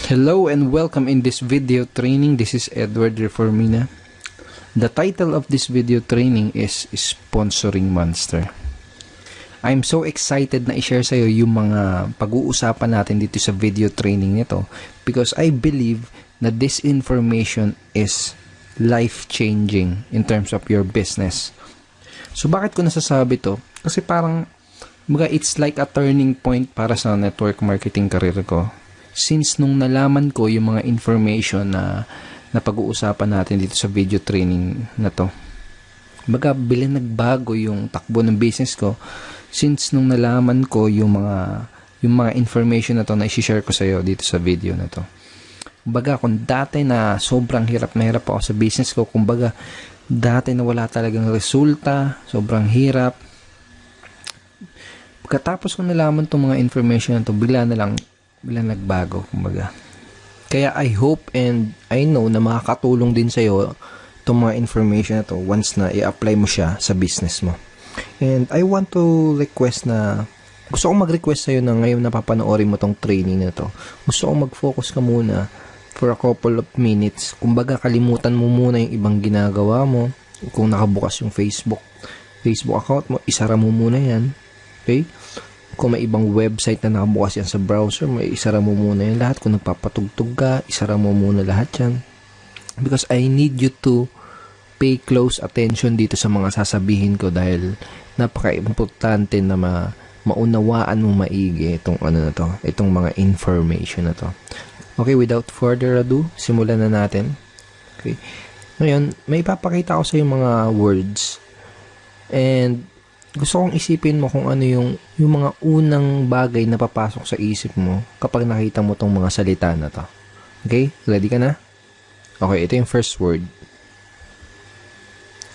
Hello and welcome in this video training. This is Edward Reformina. The title of this video training is Sponsoring Monster. I'm so excited na i-share sa iyo yung mga pag-uusapan natin dito sa video training nito because I believe na this information is life-changing in terms of your business. So bakit ko nasasabi to? Kasi parang it's like a turning point para sa network marketing career ko. Since nung nalaman ko yung mga information na pag-uusapan natin dito sa video training na to, bilang nagbago yung takbo ng business ko since nung nalaman ko yung mga information na to na i-share ko sa iyo dito sa video na to. Kung dati na sobrang hirap na hirap ako sa business ko, dati na wala talagang resulta, sobrang hirap. Pagkatapos ko nalaman tong mga information na to, bigla nagbago, Kaya I hope and I know na makakatulong din sa iyo itong mga information na to once na i-apply mo siya sa business mo. And I want to request na, gusto kong mag-request sa iyo na ngayon napapanoorin mo tong training na to. Gusto kong mag-focus ka muna for a couple of minutes. Kalimutan mo muna yung ibang ginagawa mo. Kung nakabukas yung Facebook account mo, isara mo muna yan. Okay? Kung may ibang website na nakabukas yan sa browser, isara mo muna yan lahat. Kung nagpapatugtog ka, isara mo muna lahat yan. Because I need you to pay close attention dito sa mga sasabihin ko dahil napaka-importante na maunawaan mo maigi itong itong mga information na to. Okay, without further ado, simulan na natin. Okay. Ngayon, may ipapakita ko sa yung mga words. And gusto kong isipin mo kung ano yung mga unang bagay na papasok sa isip mo kapag nakita mo tong mga salita na to. Okay? Ready ka na? Okay, ito yung first word.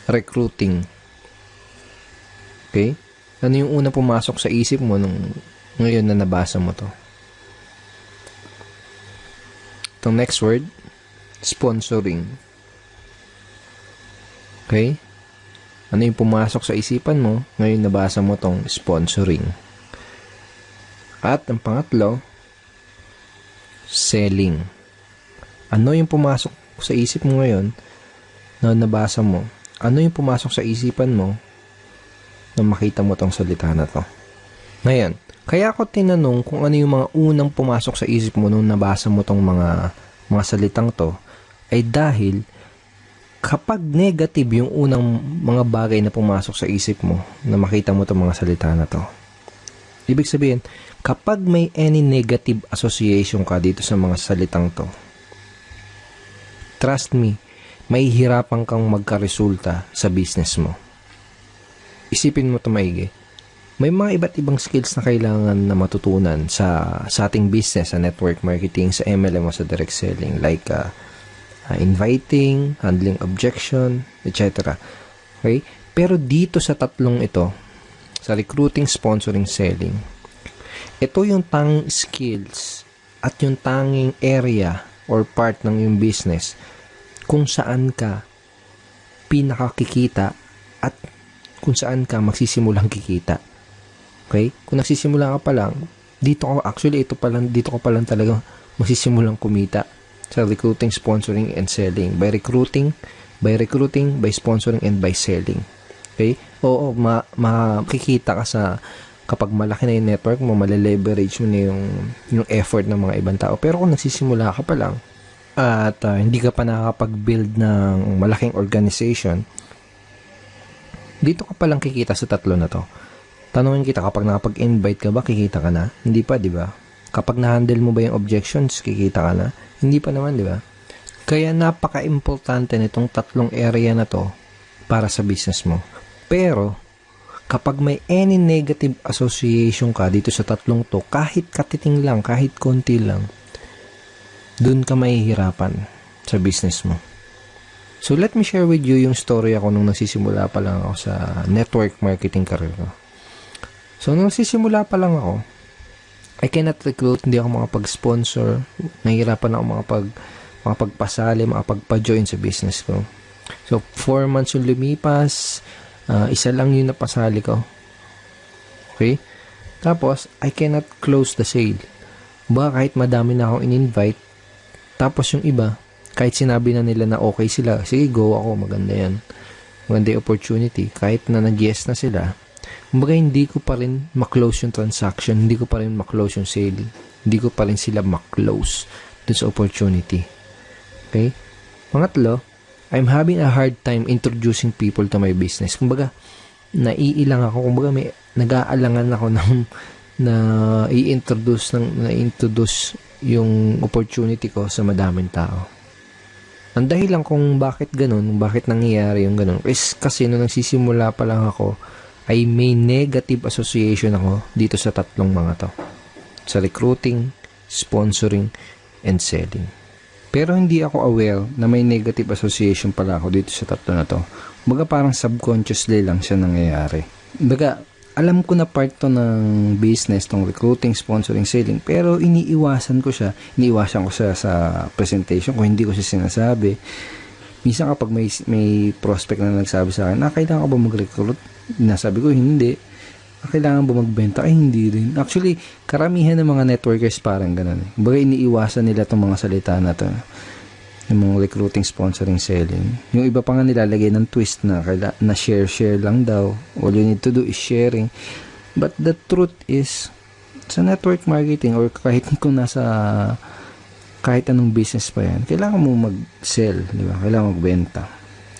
Recruiting. Okay? Ano yung unang pumasok sa isip mo nung ngayon na nabasa mo to? Itong next word, sponsoring. Okay? Ano yung pumasok sa isipan mo ngayon nabasa mo tong sponsoring? At ang pangatlo, selling. Ano yung pumasok sa isip mo ngayon na nabasa mo? Ano yung pumasok sa isipan mo na makita mo tong salita na to? Ngayon, kaya ako tinanong kung ano yung mga unang pumasok sa isip mo nung nabasa mo tong mga salitang to ay dahil kapag negative yung unang mga bagay na pumasok sa isip mo na makita mo itong mga salita na to, ibig sabihin, kapag may any negative association ka dito sa mga salitang to, trust me, may hirapan kang magkaresulta sa business mo. Isipin mo ito maigi. May mga iba't ibang skills na kailangan na matutunan sa ating business, sa network marketing, sa MLM o sa direct selling, like inviting, handling objection, etc. Okay? Pero dito sa tatlong ito, sa recruiting, sponsoring, selling, ito yung tanging skills at yung tanging area or part ng yung business kung saan ka pinakakikita at kung saan ka magsisimulang kikita. Okay? Kung nagsisimula ka pa lang, dito ka pa lang talaga magsisimulang kumita sa recruiting, sponsoring, and selling. By recruiting, by sponsoring, and by selling. Okay? Oo, makikita ka sa kapag malaki na yung network mo, maleleverage mo na yung effort ng mga ibang tao. Pero kung nagsisimula ka pa lang at hindi ka pa nakakapag-build ng malaking organization, dito ka pa lang kikita sa tatlo na to. Tanungin kita, kapag nakapag-invite ka ba, kikita ka na? Hindi pa, di ba? Kapag na-handle mo ba yung objections, kikita ka na? Hindi pa naman, di ba? Kaya napaka-importante nitong tatlong area na to para sa business mo. Pero, kapag may any negative association ka dito sa tatlong to, kahit katiting lang, kahit konti lang, dun ka mahihirapan sa business mo. So, let me share with you yung story ako nung nagsisimula pa lang ako sa network marketing career ko. So, nung nagsisimula pa lang ako, I cannot recruit, hindi ako makapag-sponsor, nahihirapan ako makapagpasali, makapagpa-join sa business ko. So, 4 months yung lumipas, isa lang yung napasali ko. Okay? Tapos, I cannot close the sale. Kahit madami na akong in-invite, Tapos yung iba, kahit sinabi na nila na okay sila, sige go ako, maganda yan. Maganda yung opportunity. Kahit na nag-yes na sila, kumbaga hindi ko pa rin maklose yung transaction, hindi ko pa rin maklose yung sale, hindi ko pa rin sila maklose dun sa opportunity. Okay? Pangatlo, I'm having a hard time introducing people to my business. Kumbaga, naiilang ako. Kumbaga, may nag-aalangan ako na i-introduce yung opportunity ko sa madaming tao. Ang dahilan kung bakit ganun, bakit nangyayari yung ganun, is kasi nung nagsisimula pa lang ako, ay may negative association ako dito sa tatlong mga to. Sa recruiting, sponsoring, and selling. Pero hindi ako aware na may negative association pala ako dito sa tatlo na to. Baga parang subconsciously lang siya nangyayari. Baga, alam ko na part to ng business, tong recruiting, sponsoring, selling, pero iniiwasan ko siya sa presentation ko, hindi ko siya sinasabi. Minsan kapag may prospect na nagsabi sa akin, kailangan ko ba mag-recruit? Nasabi ko, hindi. Kailangan ba magbenta? Ay, hindi rin. Actually, karamihan ng mga networkers parang ganun. Baga iniiwasan nila itong mga salita na to. Yung mga recruiting, sponsoring, selling. Yung iba pa nga nilalagay ng twist na share lang daw. All you need to do is sharing. But the truth is, sa network marketing or kahit kung kahit anong business pa yan, kailangan mo mag-sell, di ba? Kailangan mo magbenta.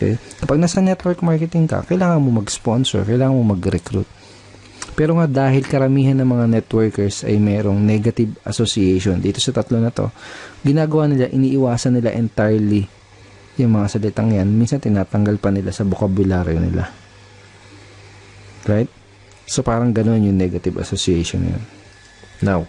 Okay? Kapag nasa network marketing ka, kailangan mo mag-sponsor, kailangan mo mag-recruit. Pero nga dahil karamihan ng mga networkers ay mayroong negative association dito sa tatlo na to, ginagawa nila, iniiwasan nila entirely yung mga salitang yan. Minsan tinatanggal pa nila sa vocabulary nila. Right? So parang ganoon yung negative association yun. Now,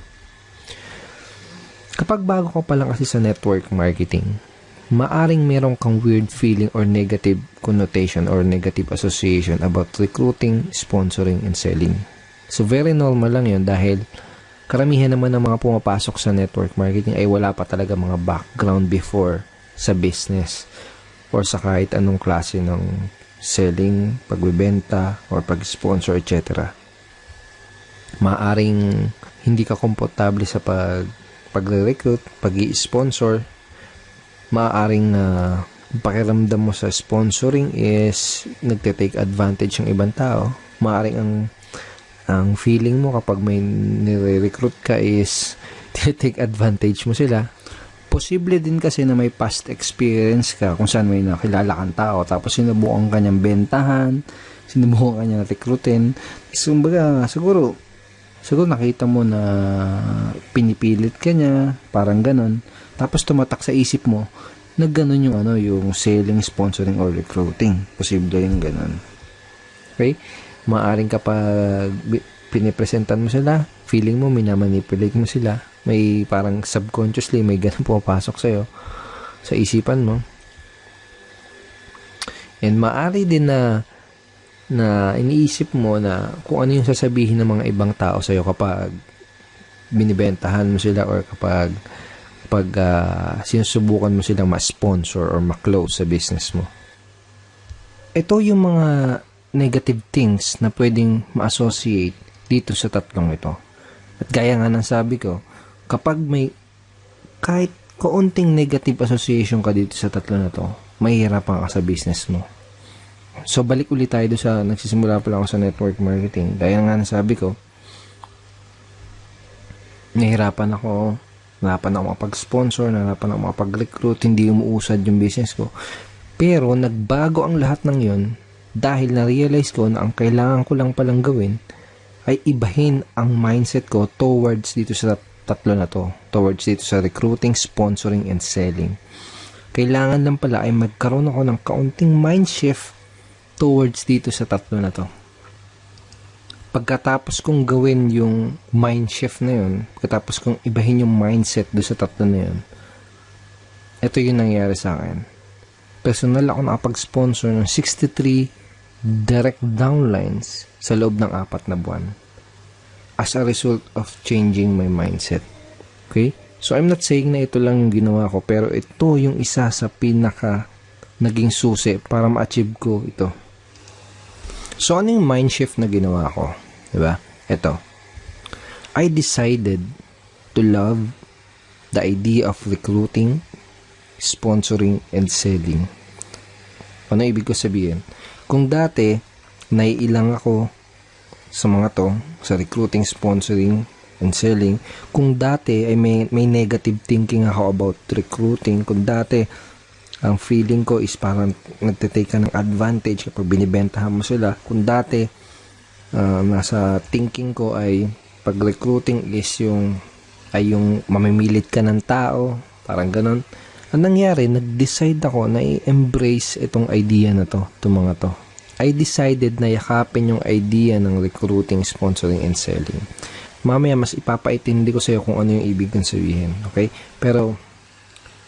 kapag bago ka pa lang kasi sa network marketing, maaring meron kang weird feeling or negative connotation or negative association about recruiting, sponsoring, and selling. So, very normal lang yun dahil karamihan naman ng mga pumapasok sa network marketing ay wala pa talaga mga background before sa business or sa kahit anong klase ng selling, pagbebenta, or pag-sponsor, etc. Maaring hindi ka komportable sa pagre-recruit, pag-i-sponsor. Maaring pakiramdam mo sa sponsoring is nagte-take advantage ng ibang tao. Maaring ang feeling mo kapag may nire-recruit ka is take advantage mo sila. Posible din kasi na may past experience ka kung saan may nakilala kang tao tapos sinubukan kanyang bentahan, sinubukan kanyang recruitin. So, siguro nakita mo na pinipilit ka niya, parang ganon. Tapos tumatak sa isip mo na ganon yung selling, sponsoring, or recruiting. Posible yung ganon. Okay? Maaring kapag pinipresentan mo sila, feeling mo minamanipulate mo sila, may parang subconsciously may ganun pumapasok sa'yo sa isipan mo. And maaari din na iniisip mo na kung ano yung sasabihin ng mga ibang tao sa'yo kapag binibentahan mo sila or kapag sinusubukan mo silang ma-sponsor or ma-close sa business mo. Ito yung mga negative things na pwedeng ma-associate dito sa tatlong ito. At gaya nga ng sabi ko, kapag may kahit kaunting negative association ka dito sa tatlo na to, mahihirapan ka sa business mo. So, balik ulit tayo doon sa nagsisimula pa lang ako sa network marketing. Gaya nga ng sabi ko, nahirapan ako makapag-sponsor, nahirapan ako makapag-recruit, hindi umuusad yung business ko. Pero, nagbago ang lahat ng yun dahil na-realize ko na ang kailangan ko lang palang gawin ay ibahin ang mindset ko towards dito sa tatlo na to. Towards dito sa recruiting, sponsoring, and selling. Kailangan lang pala ay magkaroon ako ng kaunting mind shift towards dito sa tatlo na to. Pagkatapos kong gawin yung mind shift na yun, pagkatapos kong ibahin yung mindset doon sa tatlo na yun, ito yung nangyari sa akin. Personal ako nakapag-sponsor ng 63 direct downlines sa loob ng 4 na buwan as a result of changing my mindset. Okay? So, I'm not saying na ito lang yung ginawa ko, pero ito yung isa sa pinaka naging susi para ma-achieve ko ito. So, ano yung mind shift na ginawa ko? Diba? Ito. I decided to love the idea of recruiting, sponsoring, and selling. Ano ibig ko sabihin? Kung dati, naiilang ako sa mga to, sa recruiting, sponsoring, and selling, kung dati ay may negative thinking ako about recruiting, kung dati ang feeling ko is parang nagtitake ka ng advantage kapag binibentahan mo sila, kung dati nasa thinking ko ay pag recruiting is yung mamimilit ka ng tao, parang ganon. Ang nangyari, nag-decide ako na i-embrace itong idea na to, itong mga to. I decided na yakapin yung idea ng recruiting, sponsoring, and selling. Mamaya mas ipapaintindi ko sa iyo kung ano yung ibig kong sabihin. Okay? Pero,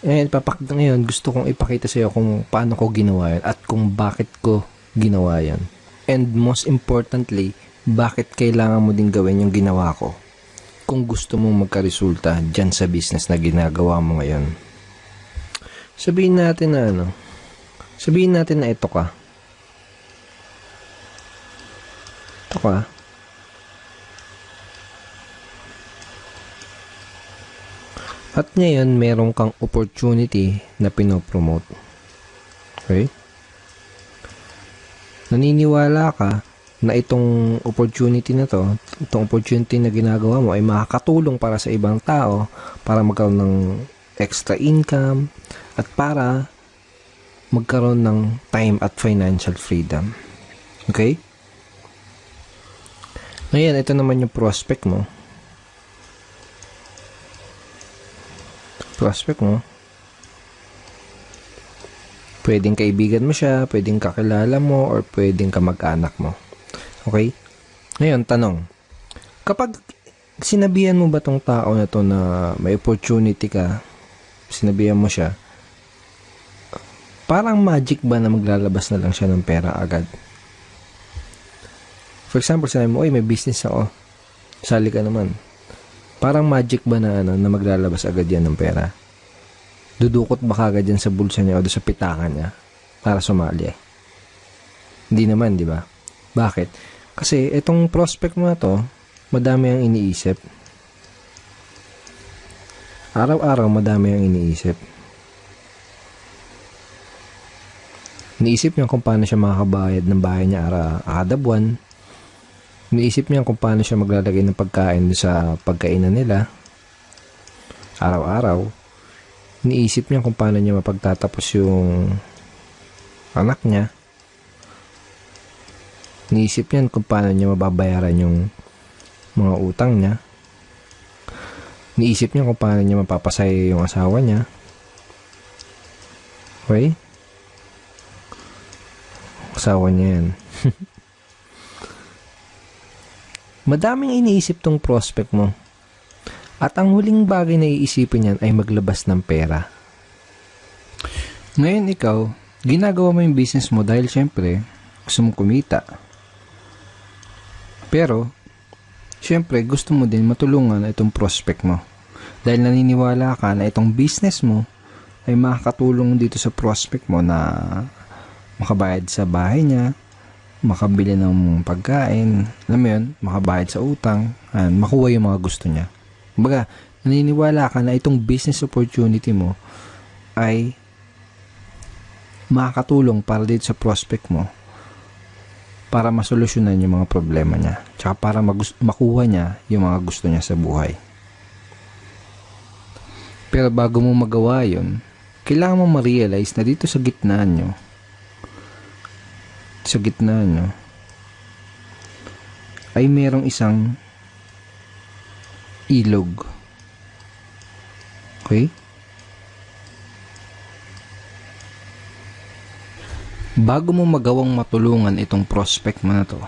ngayon, gusto kong ipakita sa iyo kung paano ko ginawa yan at kung bakit ko ginawa yan. And most importantly, bakit kailangan mo din gawin yung ginawa ko kung gusto mong magkaresulta dyan sa business na ginagawa mo ngayon. Sabihin natin na ito ka. At ngayon, meron kang opportunity na pinopromote. Okay? Naniniwala ka na itong opportunity na to, itong opportunity na ginagawa mo ay makakatulong para sa ibang tao, para magkaroon ng extra income, at para magkaroon ng time at financial freedom. Okay? Ngayon, ito naman yung prospect mo. Pwedeng kaibigan mo siya, pwedeng kakilala mo, or pwedeng kamag-anak mo. Okay? Ngayon, tanong. Kapag sinabihan mo ba tong tao na to na may opportunity ka, sinabihan mo siya, parang magic ba na maglalabas na lang siya ng pera agad? For example, sinabi mo, may business ako. Sali ka naman. Parang magic ba na maglalabas agad yan ng pera? Dudukot ba kagad yan sa bulsa niya o sa pitakan niya para sumali? Hindi naman, di ba? Bakit? Kasi itong prospect mo na to, madami ang iniisip. Araw-araw, madami ang iniisip. Iniisip niya kung paano siya makakabayad ng bahay niya kada buwan. Iniisip niya kung paano siya maglalagay ng pagkain sa pagkainan nila araw-araw. Iniisip niya kung paano niya mapagtatapos yung anak niya. Iniisip niya kung paano niya mababayaran yung mga utang niya. Iniisip niya kung paano niya mapapasaya yung asawa niya. Okay? Asawa niya yan. Madaming iniisip tong prospect mo. At ang huling bagay na iisipin niyan ay maglabas ng pera. Ngayon ikaw, ginagawa mo yung business mo dahil syempre, gusto mong kumita. Pero, syempre, gusto mo din matulungan itong prospect mo. Dahil naniniwala ka na itong business mo ay makakatulong dito sa prospect mo na makabayad sa bahay niya, makabili ng pagkain, alam mo yun, makabayad sa utang, and makuha yung mga gusto niya. Kumbaga, naniniwala ka na itong business opportunity mo ay makakatulong para dito sa prospect mo para masolusyonan yung mga problema niya, tsaka para makuha niya yung mga gusto niya sa buhay. Pero bago mo magawa yun, kailangan mo ma-realize na dito sa gitna nyo, ay merong isang ilog. Okay? Bago mo magawang matulungan itong prospect mo na to,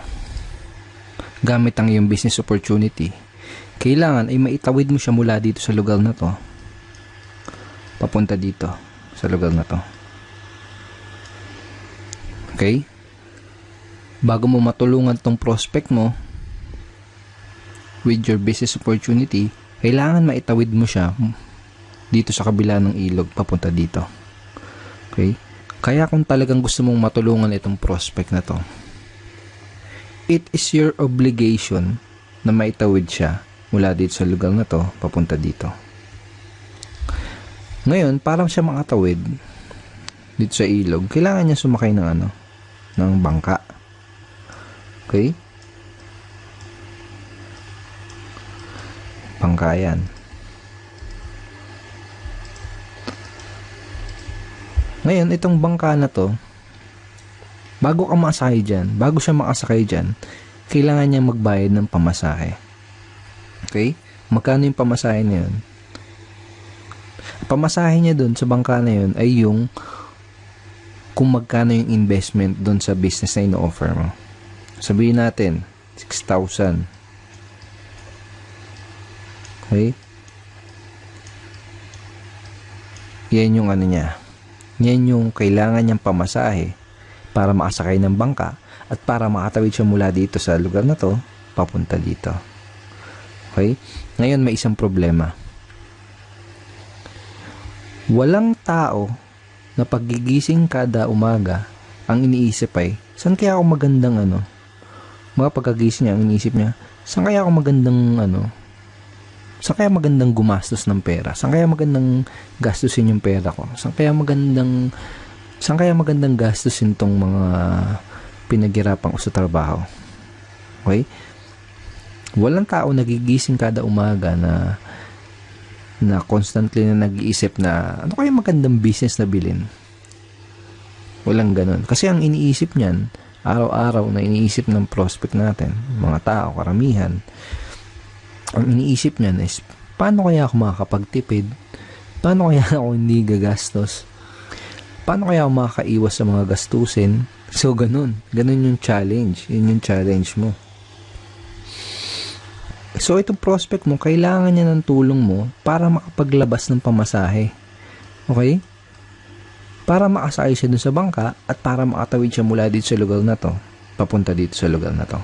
gamit ang iyong business opportunity, kailangan ay maitawid mo siya mula dito sa lugar na to, papunta dito sa lugar na to. Okay? Bago mo matulungan tong prospect mo with your business opportunity, kailangan maitawid mo siya dito sa kabila ng ilog papunta dito. Okay? Kaya kung talagang gusto mong matulungan itong prospect na to, it is your obligation na maitawid siya mula dito sa lugar na to papunta dito. Ngayon, para siya makatawid dito sa ilog, kailangan niya sumakay ng bangka. Okay? Bangka yan. Ngayon, itong bangka na to, bago siya makasakay dyan, kailangan niya magbayad ng pamasahe. Okay? Magkano yung pamasahe na yun? Pamasahe niya dun sa bangka na yun ay yung kung magkano yung investment dun sa business na ino-offer mo. Sabihin natin, 6,000. Okay? Yan yung niya. Yan yung kailangan niyang pamasahe para makasakay ng bangka at para makatawid siya mula dito sa lugar na to, papunta dito. Okay? Ngayon, may isang problema. Walang tao na paggigising kada umaga, ang iniisip ay, saan kaya ako magandang mga pagkagising niya, ang iniisip niya, saan kaya magandang gumastos ng pera? Saan kaya magandang gastusin yung pera ko? Saan kaya magandang gastusin tong mga pinaghirapan ko sa trabaho? Okay? Walang tao nagigising kada umaga na constantly na nag-iisip na ano kaya magandang business na bilhin. Walang ganun. Kasi ang iniisip niyan, araw-araw na iniisip ng prospect natin, mga tao, karamihan, ang iniisip niyan is, paano kaya ako makakapagtipid? Paano kaya ako hindi gagastos? Paano kaya ako makakaiwas sa mga gastusin? So, ganun. Ganun yung challenge. Yun yung challenge mo. So, itong prospect mo, kailangan niya ng tulong mo para makapaglabas ng pamasahe. Okay? Para makasakay siya dun sa bangka at para makatawid siya mula dito sa lugar na to, papunta dito sa lugar na to.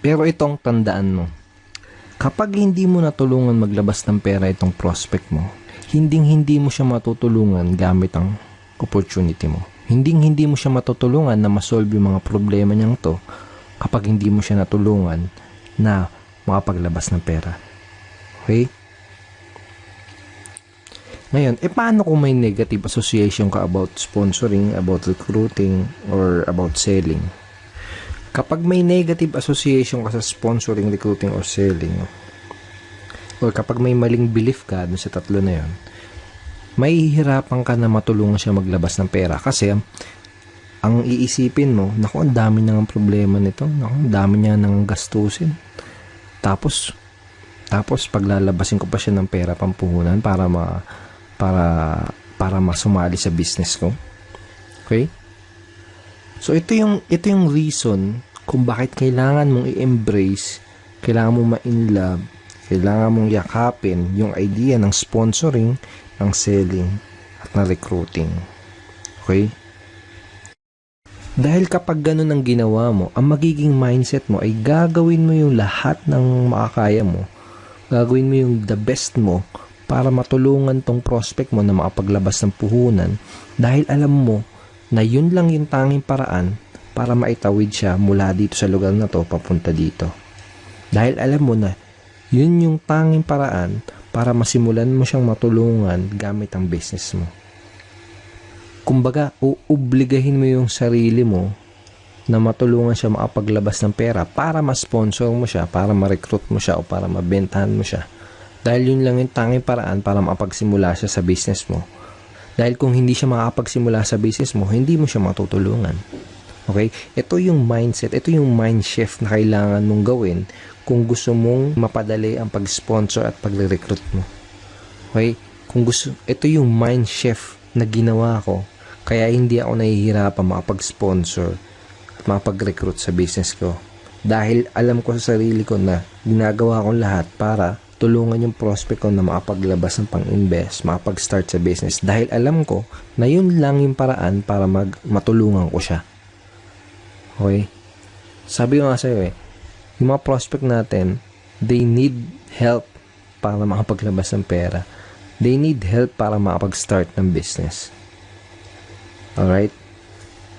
Pero itong tandaan mo, kapag hindi mo natulungan maglabas ng pera itong prospect mo, hindi mo siya matutulungan gamit ang opportunity mo. Hindi mo siya matutulungan na masolve yung mga problema niyang to kapag hindi mo siya natulungan na makapaglabas ng pera. Okay? Ngayon, paano kung may negative association ka about sponsoring, about recruiting, or about selling? Kapag may negative association ka sa sponsoring, recruiting, or selling, or kapag may maling belief ka dun sa tatlo na yun, mahihirapan ka na matulungan siya maglabas ng pera kasi ang iisipin mo, naku, ang dami nang problema nito, naku, ang dami niya nang gastusin. Tapos paglalabasin ko pa siya ng pera pampuhunan para masumali sa business ko. Okay? So ito yung reason kung bakit kailangan mong i-embrace, kailangan mong ma-inlove, kailangan mong yakapin yung idea ng sponsoring, ng selling, at ng recruiting. Okay? Dahil kapag ganun ang ginawa mo, ang magiging mindset mo ay gagawin mo yung lahat ng makakaya mo. Gagawin mo yung the best mo para matulungan tong prospect mo na makapaglabas ng puhunan dahil alam mo na yun lang yung tanging paraan para maitawid siya mula dito sa lugar na to papunta dito. Dahil alam mo na yun yung tanging paraan para masimulan mo siyang matulungan gamit ang business mo. Kumbaga, uobligahin mo yung sarili mo na matulungan siya makapaglabas ng pera para ma-sponsor mo siya, para ma-recruit mo siya o para mabentahan mo siya. Dahil yun lang yung tanging paraan para makapagsimula siya sa business mo. Dahil kung hindi siya makapagsimula sa business mo, hindi mo siya matutulungan. Okay? Ito yung mindset, ito yung mind shift na kailangan mong gawin kung gusto mong mapadali ang pag-sponsor at pag-recruit mo. Okay? Ito yung mind shift na ginawa ko. Kaya hindi ako nahihirapan makapag-sponsor at makapag-recruit sa business ko. Dahil alam ko sa sarili ko na ginagawa ko lahat para tulungan yung prospect ko na makapaglabas ng pang-invest, makapag-start sa business. Dahil alam ko na yun lang yung paraan para matulungan ko siya. Okay? Sabi ko nga sa'yo yung mga prospect natin, they need help para makapaglabas ng pera. They need help para makapag-start ng business. Alright?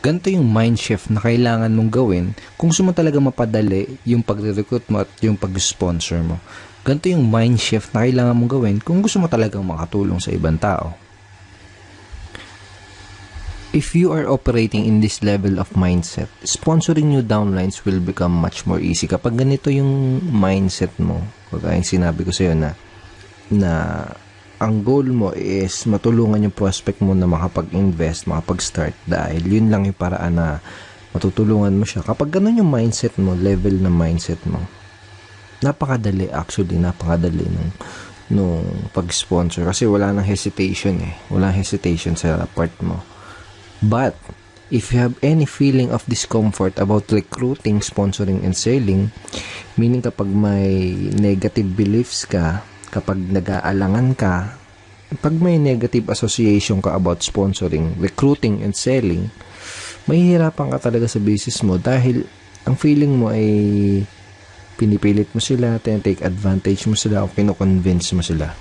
Ganito yung mind shift na kailangan mong gawin kung gusto mo talaga mapadali yung pagre-recruit mo at yung pag-sponsor mo. Ganito yung mind shift na kailangan mong gawin kung gusto mo talagang makatulong sa ibang tao. If you are operating in this level of mindset, sponsoring new downlines will become much more easy. Kapag ganito yung mindset mo, kagaya yung sinabi ko sa'yo na ang goal mo is matulungan yung prospect mo na makapag-invest, makapag-start, dahil yun lang yung paraan na matutulungan mo siya. Kapag ganun yung mindset mo, level na mindset mo, napakadali nung pag-sponsor kasi wala nang hesitation Wala hesitation sa part mo. But, if you have any feeling of discomfort about recruiting, sponsoring, and selling, meaning kapag may negative beliefs ka, kapag nag-aalangan ka, pag may negative association ka about sponsoring, recruiting, and selling, mahihirapan ka talaga sa business mo dahil ang feeling mo ay pinipilit mo sila, take advantage mo sila, o kino-convince mo sila.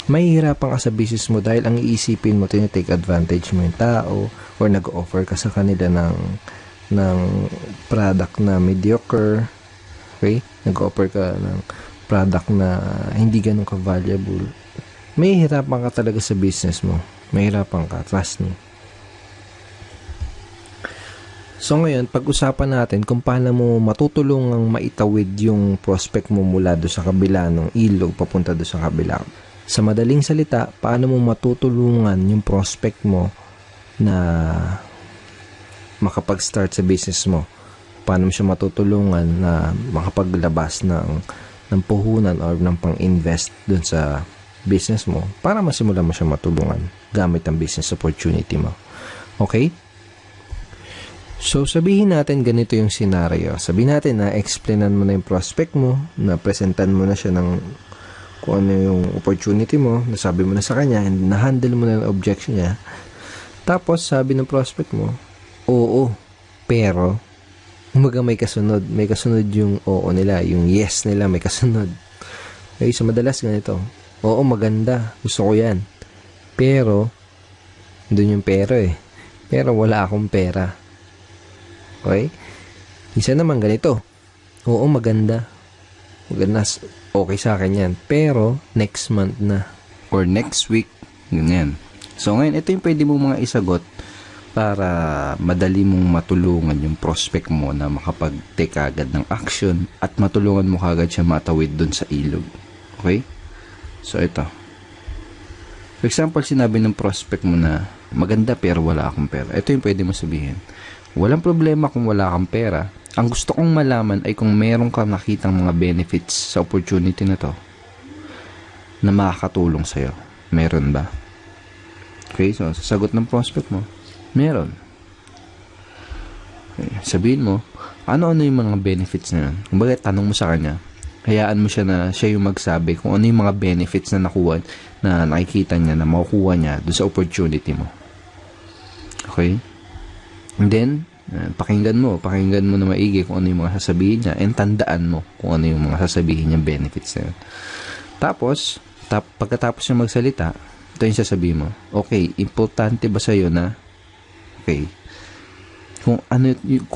Mahihirapan ka sa business mo dahil ang iisipin mo, take advantage mo yung tao or nag-offer ka sa kanila ng product na mediocre. Okay? Nag-offer ka ng product na hindi ganun ka-valuable. Mahihirapan ka talaga sa business mo. Mahihirapan ka. Trust me. So ngayon, pag-usapan natin kung paano mo matutulungang maitawid yung prospect mo mula do sa kabila ng ilog papunta do sa kabila. Sa madaling salita, paano mo matutulungan yung prospect mo na makapag-start sa business mo? Paano mo siya matutulungan na makapaglabas ng puhunan or ng pang-invest dun sa business mo para masimulan mo siya matulungan gamit ang business opportunity mo? Okay? So, sabihin natin ganito yung scenario. Sabihin natin na explainan mo na yung prospect mo, na presentan mo na siya ng kung ano yung opportunity mo, nasabi mo na sa kanya, and na-handle mo na yung objection niya. Tapos, sabi ng prospect mo, oo, pero, umaga may kasunod yung oo nila, yung yes nila may kasunod. Okay, so madalas ganito, oo, maganda, gusto ko yan. Pero, doon yung pero pero wala akong pera. Okay? Isa naman ganito, oo, maganda, okay sa akin yan, pero next month na or next week, ganyan. So ngayon, ito yung pwede mo mga isagot para madali mong matulungan yung prospect mo na makapag-take agad ng action at matulungan mo kagad siya matawid dun sa ilog. Okay? So ito, for example, sinabi ng prospect mo na maganda pero wala akong pera. Ito yung pwede mo sabihin, walang problema kung wala kang pera. Ang gusto kong malaman ay kung meron kang nakitang mga benefits sa opportunity na to na makakatulong sa'yo. Meron ba? Okay, so sasagot ng prospect mo, meron. Okay, sabihin mo, ano-ano yung mga benefits na yun? Kung bakit tanong mo sa kanya, hayaan mo siya na siya yung magsabi kung ano yung mga benefits na nakuha, na nakikita niya, na makukuha niya doon sa opportunity mo. Okay? And then, pakinggan mo na maigi kung ano yung mga sasabihin niya, and tandaan mo kung ano yung mga sasabihin niya benefits na yun. Tapos, pagkatapos niya magsalita, ito yung sasabihin mo, okay, importante ba sa'yo na, okay, kung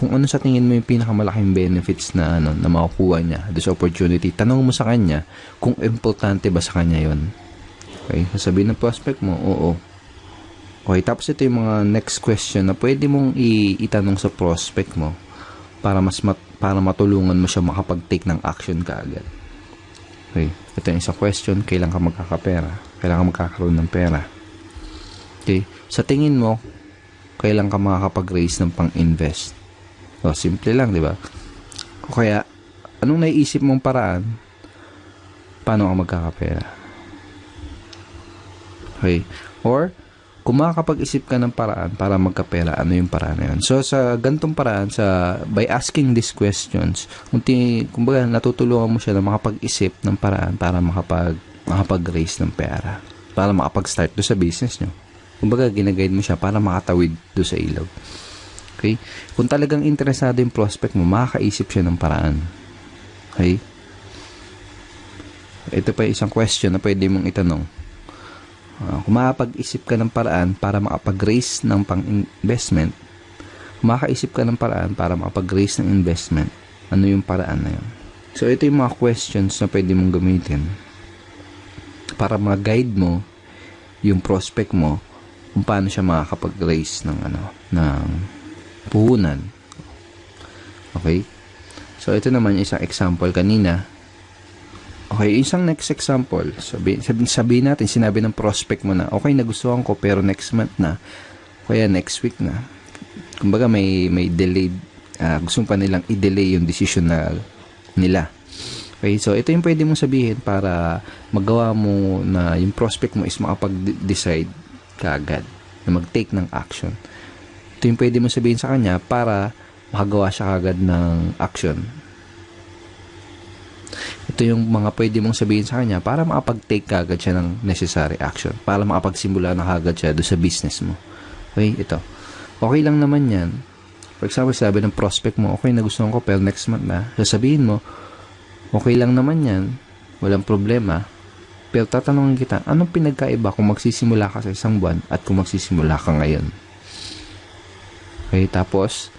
ano sa tingin mo yung pinakamalaking benefits na makukuha niya doon sa opportunity, tanong mo sa kanya kung importante ba sa kanya yon. Okay, sasabihin ng prospect mo, oo. Okay, tapos ito yung mga next question na pwede mong itanong sa prospect mo para para matulungan mo siya makapag-take ng action kaagad. Okay, ito yung isang question, kailan ka magkakapera? Kailan ka magkakaroon ng pera? Okay, sa tingin mo, kailan ka makakapag-raise ng pang-invest? So, simple lang, di ba? O kaya, anong naiisip mong paraan paano ka magkakapera? Okay, or kung makakapag-isip ka ng paraan para magkapera, ano yung paraan na yun? So, sa gantong paraan, by asking these questions, kumbaga, natutulungan mo siya na makapag-isip ng paraan para makapag-raise ng pera, para makapag-start do sa business nyo. Kumbaga, ginaguide mo siya para makatawid do sa ilog. Okay? Kung talagang interesado yung prospect mo, makakaisip siya ng paraan. Okay? Ito pa isang question na pwede mong itanong. Kung makapag-isip ka ng paraan para makapag-raise ng pang-investment, kung makaisip ka ng paraan para makapag-raise ng investment, ano yung paraan na yun? So, ito yung mga questions na pwede mong gamitin para ma-guide mo yung prospect mo kung paano siya makakapag-raise ng puhunan. Okay? So, ito naman yung isang example kanina. Okay, isang next example. Sabihin natin, sinabi ng prospect mo na, okay, nagustuhan ko, pero next month na, kaya next week na. Kumbaga, may delayed, gusto pa nilang i-delay yung decision nila. Okay, so ito yung pwede mong sabihin para magawa mo na yung prospect mo is makapag-decide kaagad na mag-take ng action. Ito yung pwede mong sabihin sa kanya para makagawa siya kaagad ng action. Ito yung mga pwede mong sabihin sa kanya para makapag-take kaagad siya ng necessary action, para makapagsimula na kaagad siya doon sa business mo. Okay, ito. Okay lang naman yan. For example, sabi ng prospect mo, okay, nagustuhan ko pero next month na. Sasabihin mo, okay lang naman yan, walang problema. Pero tatanungin kita, anong pinagkaiba kung magsisimula ka sa isang buwan at kung magsisimula ka ngayon? Okay, tapos,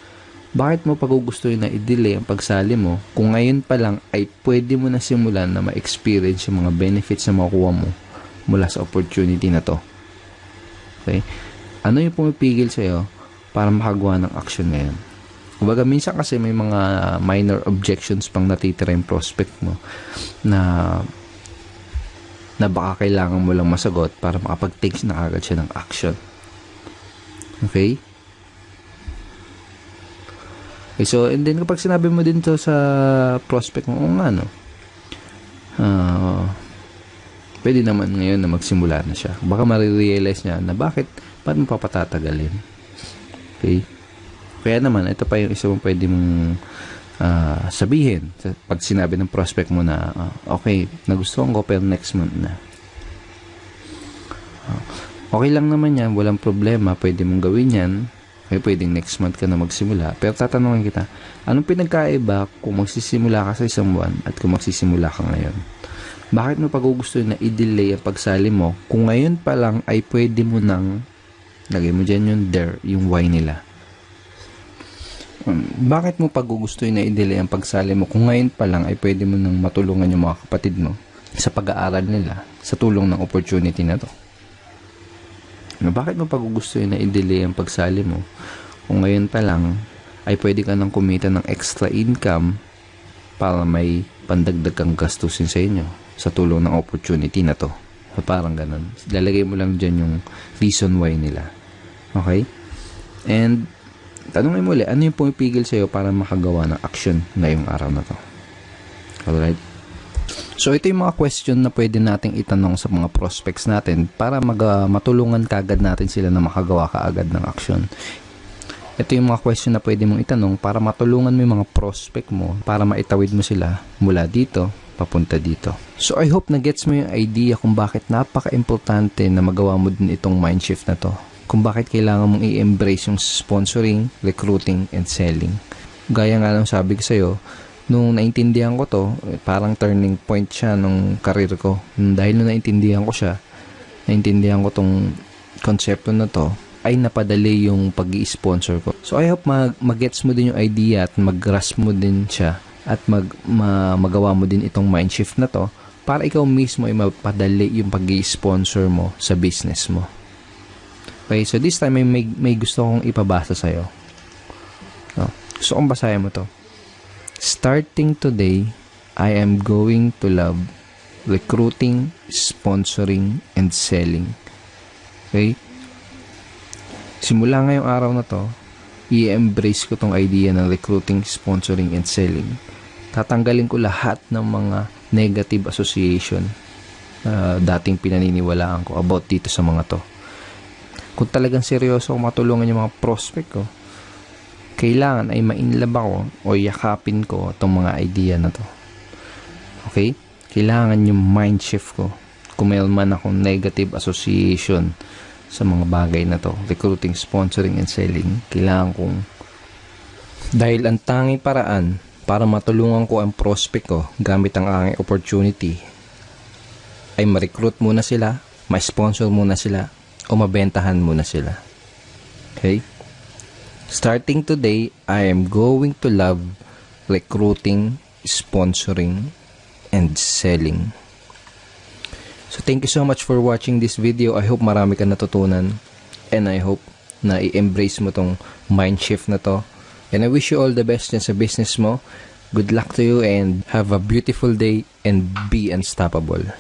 bakit mo pagugustuhin na i-delay ang pagsali mo kung ngayon pa lang ay pwede mo na simulan na ma-experience yung mga benefits na makukuha mo mula sa opportunity na to? Okay? Ano yung pumipigil sa'yo para makagawa ng action ngayon? Kumbaga, minsan kasi may mga minor objections pang natitira yung prospect mo na baka kailangan mo lang masagot para makapag-take na agad siya ng action. Okay? Okay, so, and then kapag sinabi mo din to sa prospect mo, pwede naman ngayon na magsimula na siya. Baka marirealize niya na bakit mo papatatagalin. Okay? Kaya naman, ito pa yung isa mong pwede mong sabihin pag sinabi ng prospect mo na, okay, nagustuhan ko pero next month na. Okay lang naman yan, walang problema, pwede mong gawin yan. Okay, pwedeng next month ka na magsimula. Pero tatanungin kita, anong pinagkaiba kung magsisimula ka sa isang buwan at kung magsisimula ka ngayon? Bakit mo pagugustuhin na i-delay ang pagsali mo kung ngayon pa lang ay pwede mo nang, lagay mo dyan yung why nila. Bakit mo pagugustuhin na i-delay ang pagsali mo kung ngayon pa lang ay pwede mo nang matulungan yung mga kapatid mo sa pag-aaral nila sa tulong ng opportunity na to? Bakit mo pagugustuhin na i-delay ang pagsali mo kung ngayon pa lang ay pwede ka nang kumita ng extra income para may pandagdag kang gastusin sa inyo sa tulong ng opportunity na to? So, parang ganun. Lalagay mo lang dyan yung reason why nila. Okay? And tanungin mo ulit, ano yung pumipigil sa'yo para makagawa ng action ngayong araw na to? Alright? So, ito yung mga question na pwede nating itanong sa mga prospects natin para matulungan kaagad natin sila na makagawa kaagad ng action. Ito yung mga question na pwede mong itanong para matulungan mo yung mga prospect mo para maitawid mo sila mula dito papunta dito. So, I hope na gets mo yung idea kung bakit napaka-importante na magawa mo din itong mind shift na to. Kung bakit kailangan mong i-embrace yung sponsoring, recruiting, and selling. Gaya nga lang sabi ko sa'yo, nung naintindihan ko to, parang turning point siya nung career ko. Dahil nung naintindihan ko tong konsepto na to, ay napadali yung pag-i-sponsor ko. So, I hope mag-gets mo din yung idea at mag-grasp mo din siya at magawa mo din itong mind shift na to para ikaw mismo ay mapadali yung pag-i-sponsor mo sa business mo. Okay, so this time may gusto kong ipabasa sa'yo. Gusto kong basahin mo to. Starting today, I am going to love recruiting, sponsoring, and selling. Okay? Simula ngayong araw na to, i-embrace ko tong idea ng recruiting, sponsoring, and selling. Tatanggalin ko lahat ng mga negative association dating pinaniniwalaan ko about dito sa mga to. Kung talagang seryoso ako matulungan yung mga prospect ko, kailangan ay mainlove ako o yakapin ko itong mga idea na to. Okay? Kailangan yung mind shift ko. Kung mayroon man akong negative association sa mga bagay na to, recruiting, sponsoring, and selling, kailangan kong, dahil ang tanging paraan para matulungan ko ang prospect ko gamit ang aking opportunity ay ma-recruit muna sila, ma-sponsor muna sila, o mabentahan muna sila. Okay? Starting today, I am going to love recruiting, sponsoring and selling. So thank you so much for watching this video. I hope marami ka natutunan, and I hope na i-embrace mo tong mind shift na to. And I wish you all the best sa business mo. Good luck to you and have a beautiful day and be unstoppable.